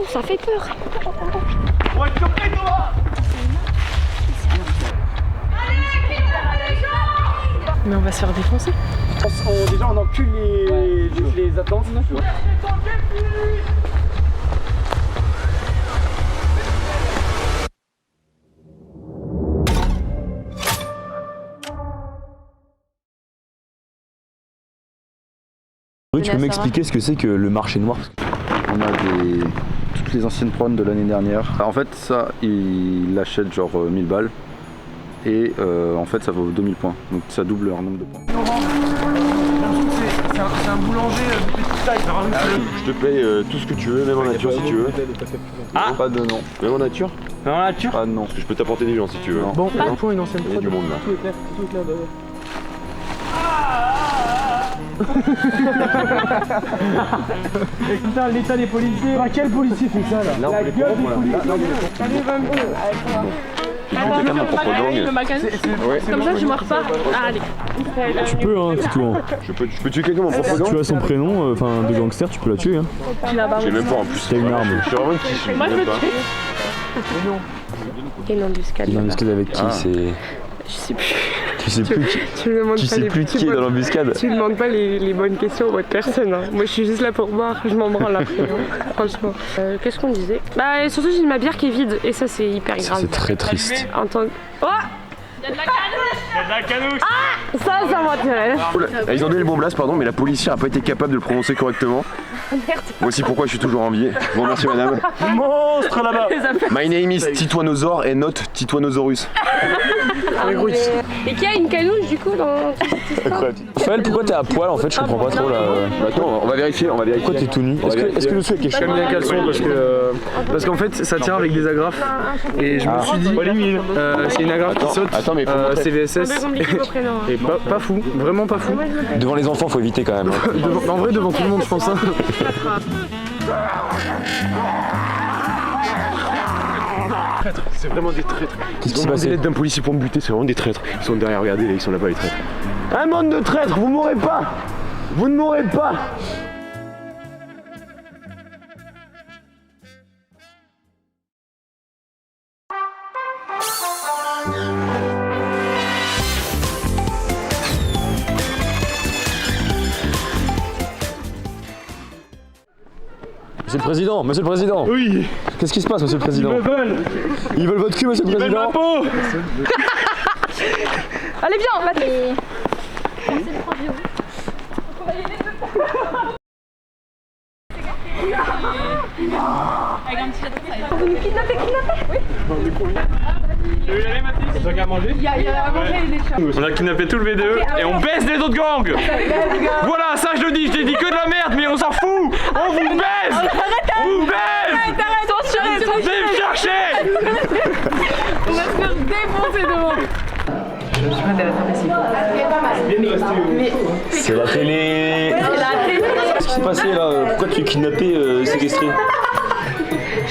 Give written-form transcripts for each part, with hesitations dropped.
Ça fait peur. Mais on va se faire défoncer. Déjà on encule les attentes. Tu peux m'expliquer ce que c'est que le marché noir? On a toutes les anciennes prônes de l'année dernière. En fait, ça, il l'achète genre 1000 balles. Et en fait, ça vaut 2000 points. Donc ça double leur nombre de points. C'est un boulanger de petite taille. Je te paye tout ce que tu veux, même en nature si tu veux. Ah, pas de nom. Même en nature? Même en nature? Ah non. Je peux t'apporter des gens si tu veux. Non. Bon, un point, une ancienne Il y a du monde là. Tout éclair, tout éclair d'ailleurs. Et putain, l'état des policiers. Ah, quel policier fait ça là? La gueule des policiers. Allez, 22. Quelqu'un de ma propre gang. Comme ça, je mords pas. Ah, allez. Tu peux, hein, c'est tout. Hein. Je peux tuer quelqu'un de mon propre gang. Tu as son prénom, enfin de gangster, tu peux la tuer. Hein. J'ai même pas en plus. T'as une arme. Je suis vraiment une quiche. Moi, je même veux pas. tuer. Et l'embuscade. L'embuscade avec qui? C'est. Je sais plus. Tu sais plus qui. Tu me demandes Tu pas sais les plus qui est dans l'embuscade. Tu demandes pas les bonnes questions aux bonnes personnes. Hein. Moi, je suis juste là pour boire. Je m'en branle après. Hein. Franchement. Qu'est-ce qu'on disait? Bah, surtout, j'ai ma bière qui est vide. Et ça, c'est hyper grave. C'est très triste. En tant que... Oh! Y'a de la canouche! Y'a de la canouche! Ah! Ça m'intéresse. Ils ont donné le bon blast, pardon, mais la policière a pas été capable de le prononcer correctement. Merde. Voici pourquoi je suis toujours envié. Je vous remercie, madame. Monstre là-bas. My name is Titouanosaure et not Titouanosaurus. Et qui a une canouche du coup dans cette histoire? Raphaël, pourquoi t'es à poil en fait? Je comprends pas trop là. Attends, on va vérifier, Pourquoi t'es tout nu? Est-ce que dessous il y a quelque chose? Bien caleçon parce qu'en fait ça tient avec des agrafes et je me suis dit c'est une agrafe qui saute. Attends, mais faut montrer. C'est VSS et pas fou, vraiment pas fou. Devant les enfants, faut éviter quand même. En vrai devant tout le monde je pense. Hein. C'est vraiment des traîtres. Qu'est-ce qui s'est passé? L'aide d'un policier pour me buter, c'est vraiment des traîtres. Ils sont derrière, regardez, là, ils sont là-bas les traîtres. Un monde de traîtres, vous mourrez pas. Vous ne mourrez pas. Monsieur le Président, Monsieur le Président. Oui. Qu'est-ce qui se passe, Monsieur le Président? Ils veulent votre cul, Monsieur le Ils veulent Président. ma peau. Allez viens, va Vous nous kidnappez? Oui. On a kidnappé tout le V2 et on baisse les autres gangs! Voilà, ça je le dis, je t'ai dit que de la merde, mais on s'en fout! On vous baise! On vous baise! Venez me chercher! On va se faire défoncer devant. C'est la télé. Qu'est-ce qui s'est passé là? Pourquoi tu es kidnappé, séquestré?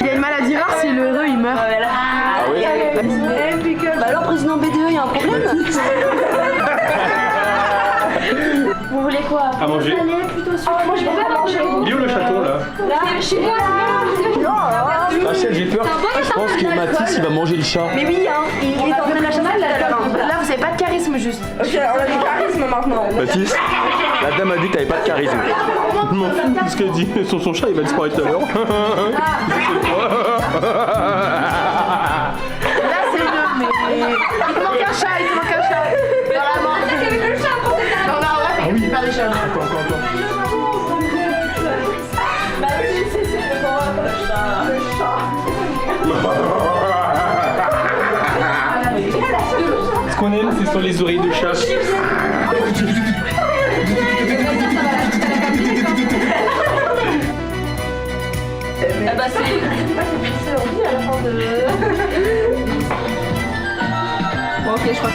Il y a une maladie rare, si le heureux il meurt. Ah oui? Bah alors président BDE, il y a un problème? Vous voulez quoi? À manger. Moi je vais pas manger. Il est où le château là? Là, chez moi. Rachel, j'ai peur. Je pense que Mathis il va manger le chat. Mais oui, hein, il est en train de la chasser là, vous avez pas de charisme juste. Ok, on a du charisme maintenant. Mathis, la dame a dit que t'avais pas de charisme. Je m'en fous de ce qu'elle dit. Son chat il va disparaître tout à l'heure. Là c'est le mais. Il te manque un chat, il te manque un chat. Vraiment. T'avais le chat pour tes amis. Non, on va faire des chats. Attends. Bah oui, c'est le chat. Le chat. Ce qu'on aime, ce sont les oreilles de chat. Bon, ok, je crois.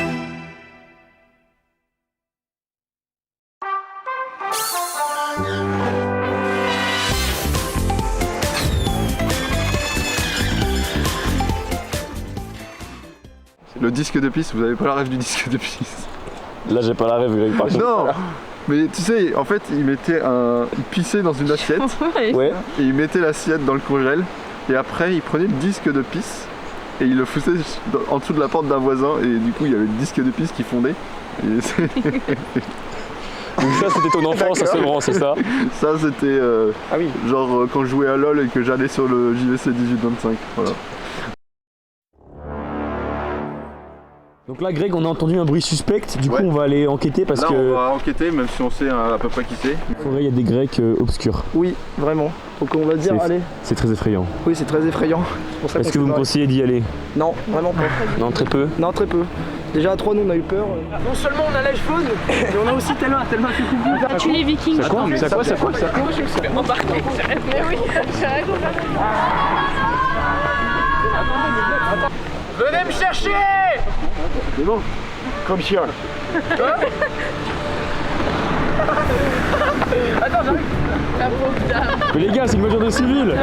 Le disque de piste, vous avez pas la rêve du disque de piste? Là, j'ai pas la rêve, Greg, par contre. Non. Mais tu sais, en fait, il pissait dans une assiette. Ouais. Et il mettait l'assiette dans le congèle. Et après, il prenait le disque de pisse et il le foutait en dessous de la porte d'un voisin. Et du coup, il y avait le disque de pisse qui fondait. Et Donc ça, c'était ton enfance à Sevran, c'est ça? ça, c'était genre quand je jouais à LoL et que j'allais sur le JVC 18-25. Voilà. Donc là, Greg, on a entendu un bruit suspect. Du coup, on va aller enquêter parce Là, que... on va enquêter, même si on sait à peu près qui c'est. En forêt, il y a des Grecs obscurs. Oui, vraiment. Donc on va dire, allez. C'est très effrayant. Oui, c'est très effrayant. Est-ce que vous me conseillez d'y aller? Non, vraiment pas. Non, très peu. Non, très peu. Déjà à 3, nous on a eu peur. Non seulement on a l'âge faune, mais on a aussi tellement fait coucou. Tu les Vikings. C'est quoi? C'est quoi? C'est quoi? Mais oui, j'ai raison. Venez me chercher! C'est bon. Comme chien. Attends, j'arrive. La pauvre dame. Mais les gars, c'est une voiture de civil.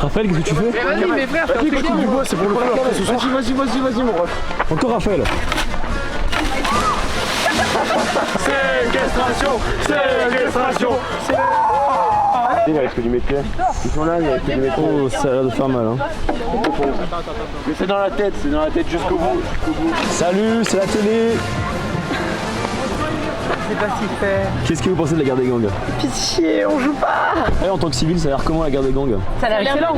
Raphaël, qu'est-ce que tu fais? Vas-y, mes frères, c'est du bois, c'est pour le faire ce soir. Vas-y, mon ref. Encore Raphaël. Séquestration. Il risque du métier. Ils sont là, il risque du métier. Oh, ça a l'air de faire mal. Hein. Mais c'est dans la tête jusqu'au bout. Salut, c'est la télé. C'est pas si fait. Qu'est-ce que vous pensez de la guerre des gangs? Pitié, on joue pas. Et en tant que civil, ça a l'air comment la guerre des gangs? Ça a l'air excellent.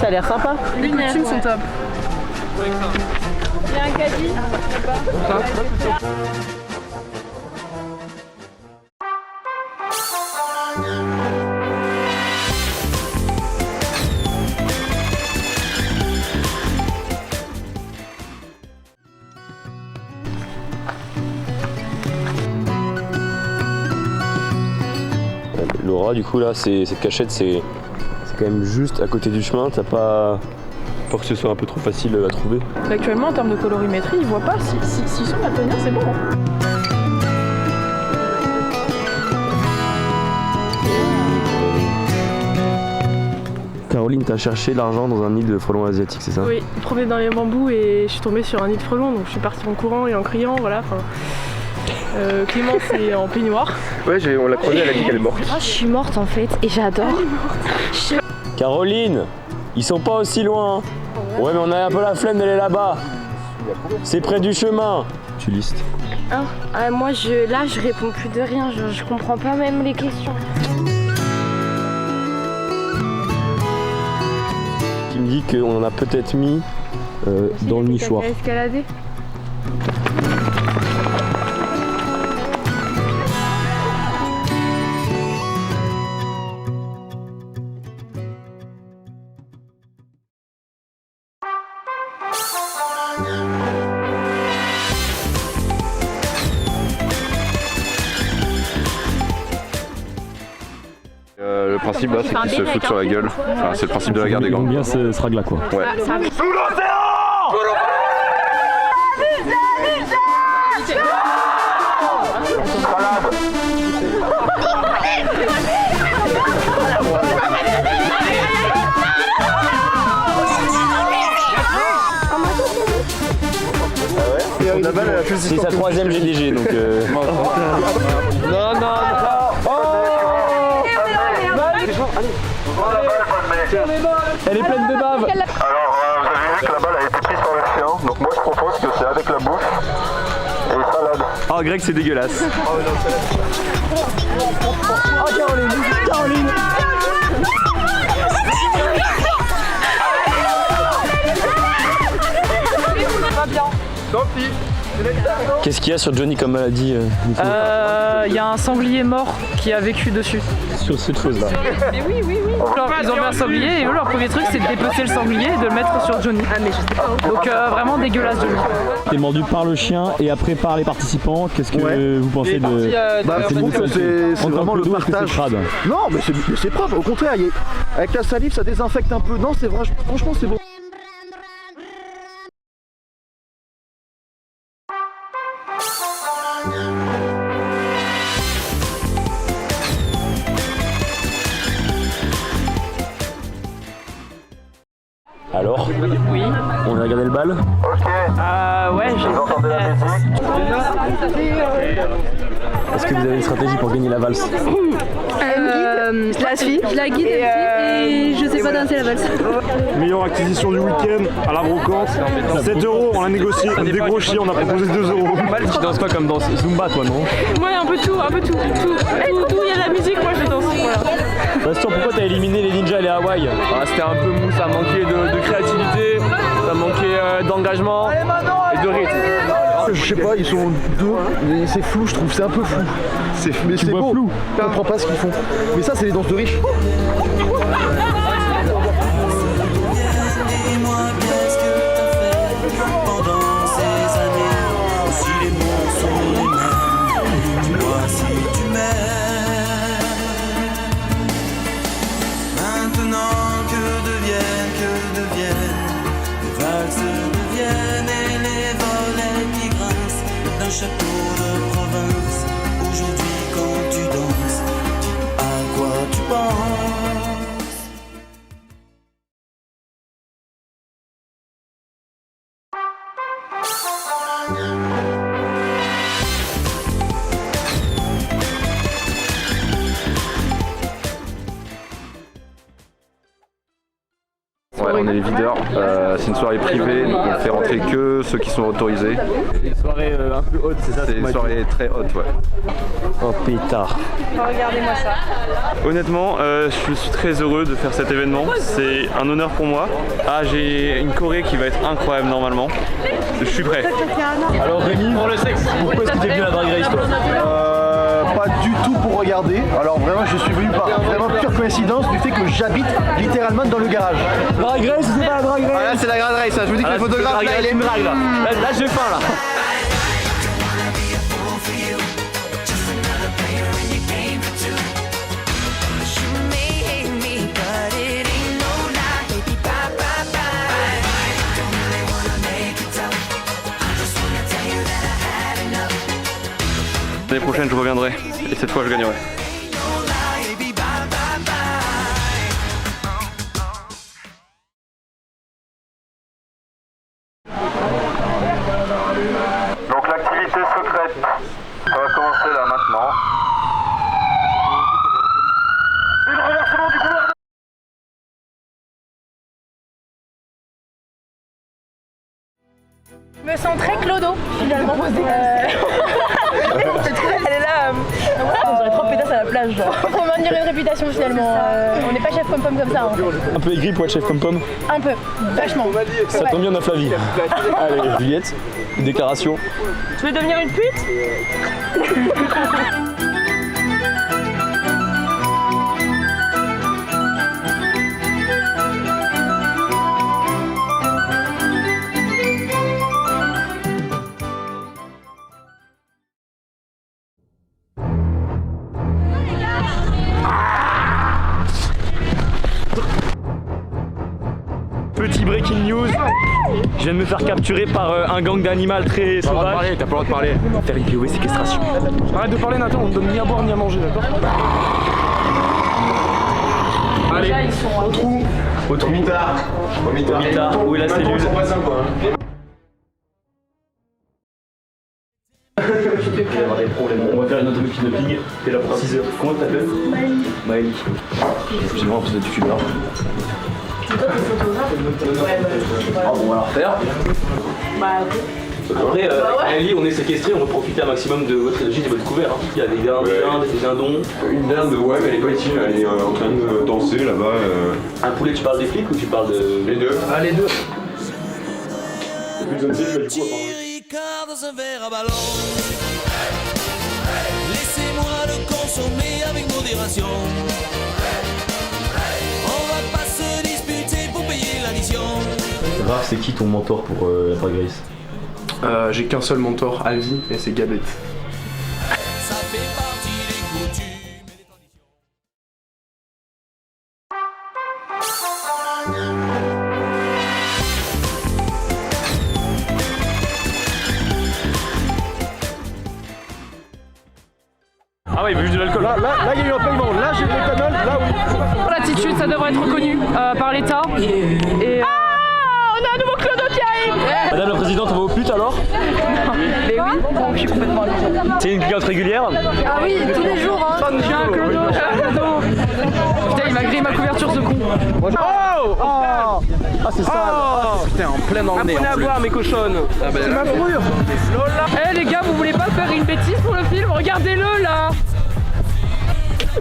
Ça a l'air sympa. Les costumes sont top. Il y a un caddie là-bas. Laura, du coup, là, cette cachette, c'est quand même juste à côté du chemin. T'as pas que ce soit un peu trop facile à trouver. Actuellement, en termes de colorimétrie, ils voient pas. S'ils sont à tenir, c'est bon. Hein. Caroline, t'as cherché l'argent dans un nid de frelons asiatiques, c'est ça? Oui, je promenais dans les bambous et je suis tombée sur un nid de frelons, donc je suis partie en courant et en criant, voilà. Clémence est en peignoir. Ouais, on l'a croisée, elle a dit qu'elle est morte. Moi, je suis morte en fait et j'adore. Caroline, ils sont pas aussi loin. Ouais, mais on a un peu la flemme d'aller là-bas. C'est près du chemin. Tu listes. Moi, là, je réponds plus de rien. Je comprends pas même les questions. Qui me dit qu'on en a peut-être mis dans le nichoir. Escalader. Le principe là, c'est qu'ils se foutent sur la gueule. Enfin, c'est le principe de la guerre des gangs. Bien ce sera quoi. Ouais. Sous l'océan. C'est sa 3ème GDG donc. Non. Elle est pleine de bave. Alors vous avez vu que la balle a été prise par le chien, donc moi je propose que c'est avec la bouche et salade. Oh Greg, c'est dégueulasse. Oh Caroline, Caroline. Qu'est-ce qu'il y a sur Johnny comme maladie Nico Il y a un sanglier mort qui a vécu dessus. Sur cette chose-là. Mais oui. Genre, ils ont vu un sanglier et eux, leur premier truc, c'est de dépecer le sanglier et de le mettre sur Johnny. Ah, mais je sais pas. Donc, vraiment dégueulasse, Johnny. T'es mordu par le chien et après par les participants. Qu'est-ce que vous pensez de. Je trouve que c'est vraiment le partage. Non, mais c'est propre, au contraire, avec la salive ça désinfecte un peu. Non, c'est vrai, franchement c'est bon. Alors Oui. On a regardé le bal Ouais, j'ai. Est-ce que vous avez une stratégie pour gagner la valse Je la suis. Je la guide et je sais pas danser la valse. Meilleure acquisition du week-end à la brocante. 7 €, on a négocié. Des gros chiens, on a proposé 2 €. Tu danses quoi comme danse Zumba toi non Ouais, un peu tout. Tout, il y a de la musique, moi je danse. Voilà. Bastien, pourquoi t'as éliminé les ninjas et les Hawaï? C'était un peu mou, ça manquait de créativité, ça manquait d'engagement et de rythme. Je sais pas, ils sont deux, mais c'est flou, je trouve, c'est un peu flou. Mais c'est beau, flou. On comprend pas ce qu'ils font. Mais ça, c'est les danses de riches. Château de province, aujourd'hui quand tu danses, à quoi tu penses? Ouais, on est les videurs, c'est une soirée privée, donc on fait rentrer que ceux qui sont autorisés. C'est une soirée un peu haute, c'est ça? C'est une soirée très haute, ouais. Oh pétard. Regardez-moi ça. Honnêtement, je suis très heureux de faire cet événement, c'est un honneur pour moi. Ah, j'ai une choré qui va être incroyable normalement. Je suis prêt. Alors Rémi, pour le sexe, pourquoi est-ce que t'es venu à la Drag Race toi? Pas du tout pour regarder. Alors vraiment, je suis venu par vraiment pure coïncidence du fait que j'habite littéralement dans le garage. Drag Race, c'est pas la Drag Race? Ah là, c'est la Drag Race. Je vous dis que le photographe là, il est drague là. Là, j'ai faim là. L'année prochaine, je reviendrai et cette fois, je gagnerai. Donc l'activité secrète, ça va commencer là maintenant. C'est le renversement du couloir. Je me sens très clodo finalement. Elle est là. On dirait trop pétasse à la plage. Faut maintenir une réputation finalement. On n'est pas chef pom-pom comme ça. Hein. Un peu aigri pour être chef pom-pom? Un peu, vachement. Ça tombe bien, on a Flavie. Allez, Juliette, une déclaration. Tu veux devenir une pute? Petit breaking news, je viens de me faire capturer par un gang d'animal très sauvage. T'as pas le droit de parler. Faire une POV séquestration. Arrête de parler Nathan, on ne donne ni à boire ni à manger, d'accord? Allez, Au trou. Au mitard. Où est la cellule? Il va y avoir des problèmes. On va faire une autre de ping. T'es là pour 6 heures. Comment tu t'appelles? Maëlie. Excusez-moi, un peu de youtubeur. Ah, on va la refaire. Après, Ellie, on est séquestrés, on va profiter un maximum de votre gîte et votre couvert. Hein. Il y a des dindes, des dindons. Une dinde, ouais, mais elle est pas ici, elle est en train de danser là-bas. Un poulet, tu parles des flics ou tu parles de. Les deux. Ah, les deux. Petit Ricard dans un verre à ballon. Laissez-moi le consommer avec modération. On va pas se disputer pour payer l'addition. Raph, c'est qui ton mentor pour la Drag Race? J'ai qu'un seul mentor, Alvi, et c'est Gabette. Ça fait partie des coutumes et des traditions. Ah ouais, il veut juste de l'alcool. Là, il y a eu un paiement. Là, j'ai de l'éthanol. Là, oui. L'attitude, ça devrait être reconnu par l'État. Et on a un nouveau clodo qui arrive. Madame la présidente, on va aux putes alors? Mais oui, donc je suis complètement C'est une cliente régulière? Ah oui, tous les jours, hein. j'ai un clodo, j'ai un clodo. Putain, il m'a grillé ma couverture ce con. Ah, c'est ça. Putain, en plein dans le nez. Apprenez à boire, mes cochonnes. C'est ma fourrure. Eh les gars, vous voulez pas faire une bêtise pour le film? Regardez-le là.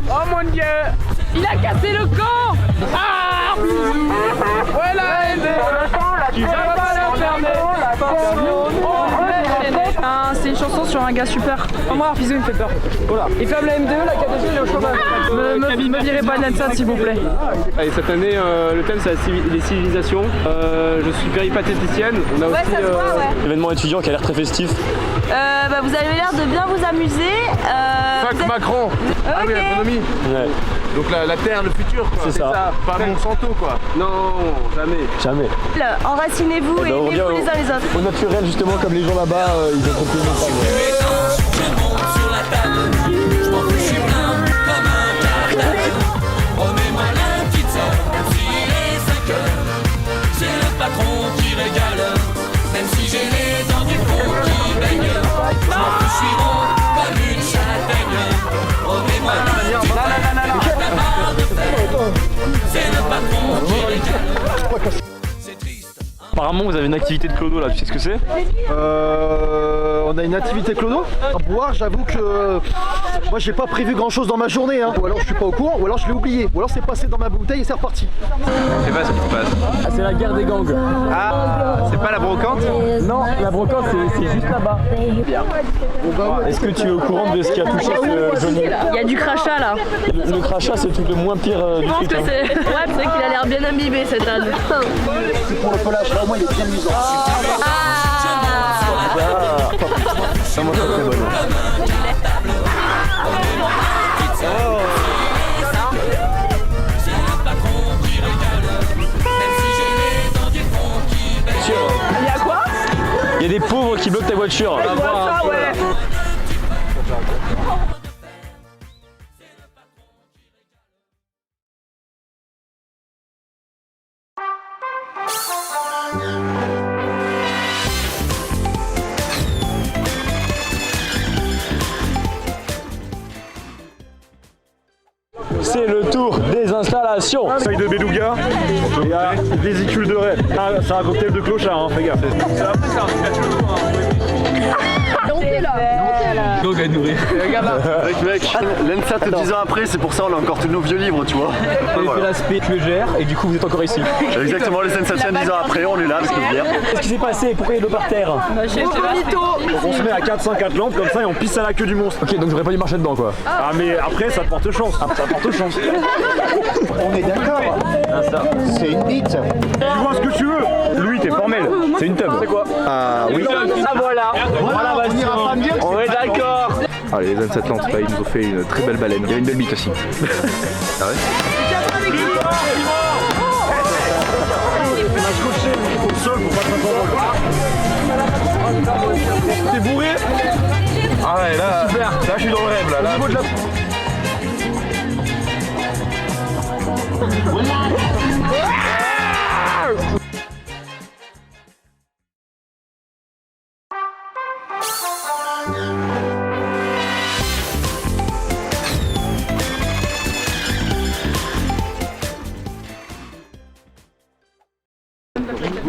Oh mon dieu. Il a cassé le camp. Ah, voilà, tu vas pas la fermer. C'est une chanson sur un gars super. Moi, Arpizo il me fait peur. Voilà. Il ferme la M2, la KDG, il est au chômage. Me virez pas Nathan s'il vous plaît. Allez, cette année, le thème c'est les civilisations. Je suis péripatéticienne. On a aussi Événement étudiant qui a l'air très festif. Vous avez l'air de bien vous amuser. Fuck Macron. Ah oui, l'économie. Ouais. Donc la Terre, le futur, quoi. C'est ça. Pas Monsanto, quoi. Non, jamais. Jamais. Enracinez-vous et on revient aimez-vous les uns les autres. au naturel justement comme les gens là-bas, ils ont compris le message. Je monte sur la table, je m'en fous, je suis plein comme un cartable. Remets-moi la petite sœur, s'il est 5 heures, c'est le patron qui régale. Même si j'ai les dents du fond qui baignent, je m'en fous, je suis rond comme une châtaigne. Remets-moi la petite sœur, la barre de fer, c'est le patron qui régale. C'est triste. Apparemment vous avez une activité de clodo là, tu sais ce que c'est? On a une activité clodo. À boire, j'avoue que moi j'ai pas prévu grand chose dans ma journée, hein. Ou alors je suis pas au courant, ou alors je l'ai oublié, ou alors c'est passé dans ma bouteille et c'est reparti. Je sais pas ce qui se passe. Ah, c'est la guerre des gangs. Ah, c'est pas la brocante? Non, la brocante c'est juste là-bas. Est-ce que tu es au courant de ce qui a touché ce Johnny? Il y a du crachat là. Le crachat c'est le truc le moins pire du truc. Hein. Ouais, c'est vrai qu'il a l'air bien imbibé cet âne. C'est pour le pelage, là au moins il est bien misant. Ça mange très bonne. Il y a quoi? Il y a des pauvres qui bloquent ta voiture. Je vois ça, ouais. C'est le tour des installations. Sac de béluga et un vésicule de raie. C'est un cocktail de clochard, hein, fais gaffe. Donc à nourrir. Regarde là. Mec, l'ENSAT 10 ans après, c'est pour ça on a encore tous nos vieux livres, tu vois. Vous avez fait l'aspect QGR et du coup vous êtes encore ici. Exactement, les sensations 10 ans après, on est là avec nos bières. Qu'est-ce qui s'est passé? Pourquoi il y a de l'eau par terre? Donc on se met à 4-5 lampes comme ça et on pisse à la queue du monstre. Ok, donc j'aurais pas dû marcher dedans quoi. Ah mais après ça porte chance. Ça porte chance. On est d'accord. C'est une bite. Tu vois ce que tu veux. Lui t'es formel. C'est une teub. C'est quoi? Ah oui. Ah voilà. Voilà, on ira pas mieux. On est d'accord. Allez, les Atlantes, ils nous ont fait une très belle baleine. Il y a une belle bite aussi. Ah ouais? On a scotché au sol pour pas te mettre en rôle. T'es bourré? Ah ouais, là, super. Là, je suis dans le rêve, là. Au niveau de la...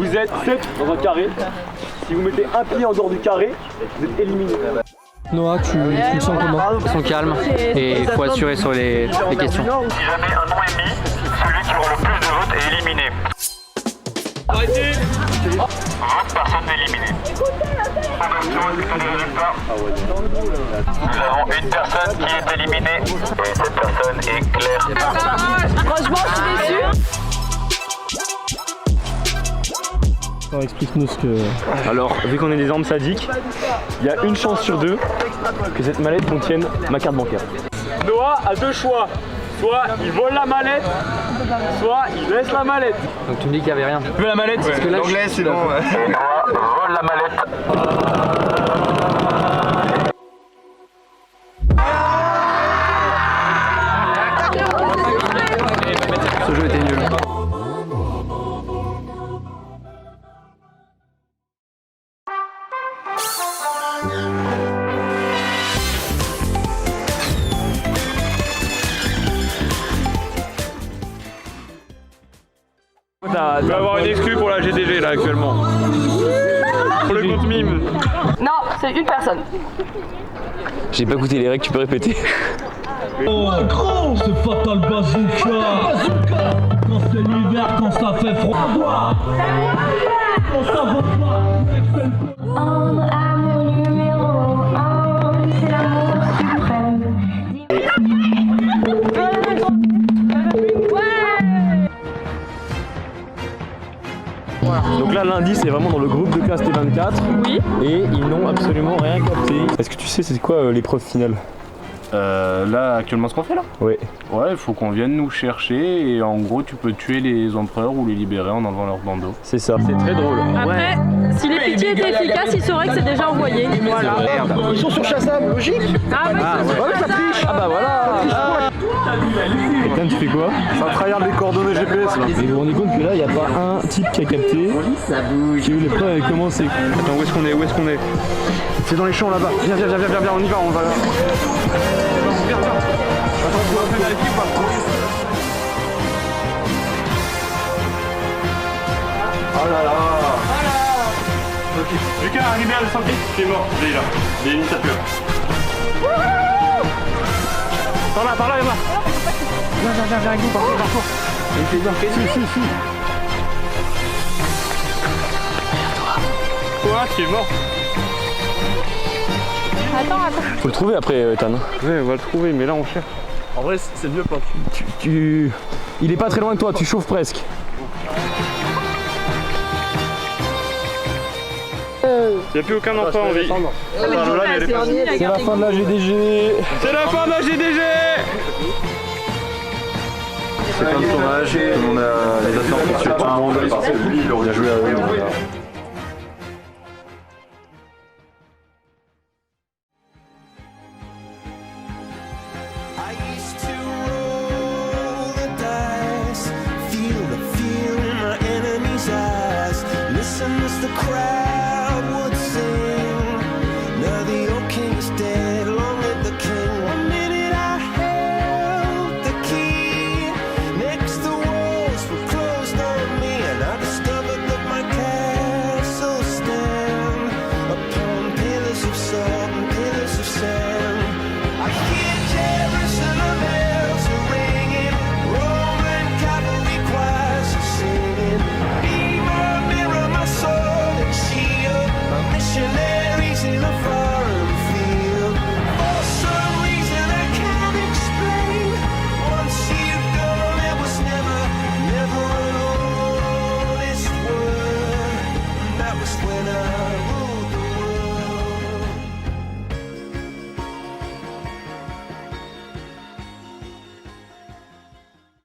vous êtes 7 dans un carré. Si vous mettez un pied en dehors du carré, vous êtes éliminé. Noah, tu te sens comment? Ils sont calmes et il faut assurer sur les questions. Si jamais un nom est mis, celui qui aura le plus de votes est éliminé. Arrêtez. Votre personne éliminée. Attention, est-ce que les résultats? Nous avons une personne qui est éliminée et cette personne est Claire. Franchement, je suis déçue. Alors, explique-nous ce que... Alors, vu qu'on est des armes sadiques, il y a une chance sur 2 que cette mallette contienne ma carte bancaire. Noah a 2 choix. Soit il vole la mallette, soit il laisse la mallette. Donc tu me dis qu'il n'y avait rien. Tu veux la mallette? Parce que l'anglais, c'est bon. Noah vole la mallette. Ce jeu était nul. Tu vas avoir une exclue pour la GDG là actuellement. Pour le compte mime. Non, c'est une personne. J'ai pas goûté les règles, tu peux répéter? Oh gros, c'est Fatal Bazooka. Quand c'est l'hiver, quand ça fait froid. Quand ça va pas. Amour numéro 1, c'est l'amour suprême. Donc là, lundi, c'est vraiment dans le groupe de classe T24. Oui. Et ils n'ont absolument rien capté. Est-ce que tu sais c'est quoi l'épreuve finale? Là, actuellement, ce qu'on fait là? Ouais. Ouais, il faut qu'on vienne nous chercher et en gros, tu peux tuer les empereurs ou les libérer en enlevant leur bandeau. C'est ça. C'est très drôle. Après, si les pitiés étaient efficaces, il saurait que c'est déjà envoyé. Voilà. Ils sont sur Shazam, logique. Ah oui, Ouais, ça triche. Ah bah voilà. Putain, tu fais quoi? Ça tryhard les coordonnées GPS là. Et vous vous rendez compte que là, il n'y a pas un type qui a capté. J'ai vu l'épreuve avait commencé. Attends, où est-ce qu'on est? Où est-ce qu'on est? C'est dans les champs là-bas. Viens, on y va, on va. Oh là là. Lucas, libère le santé. Il est mort, il est là. Il est une tapure. Par là, il y en a. Viens, Guy, par toi. Si. Quoi? Qui est mort? Attends. Faut le trouver après, Tan. Ouais, on va le trouver, mais là on cherche. En vrai, c'est mieux pas. Il est pas très loin de toi, tu chauffes presque. Il n'y a plus aucun enfant en vie. C'est la fin de la GDG. C'est la fin de la GDG. C'est plein de tournage, tout le monde a les attentes sur tout le monde, parce que lui il aurait joué à eux. I used to roll the dice, feel the fear in my enemy's eyes, listen as the crowd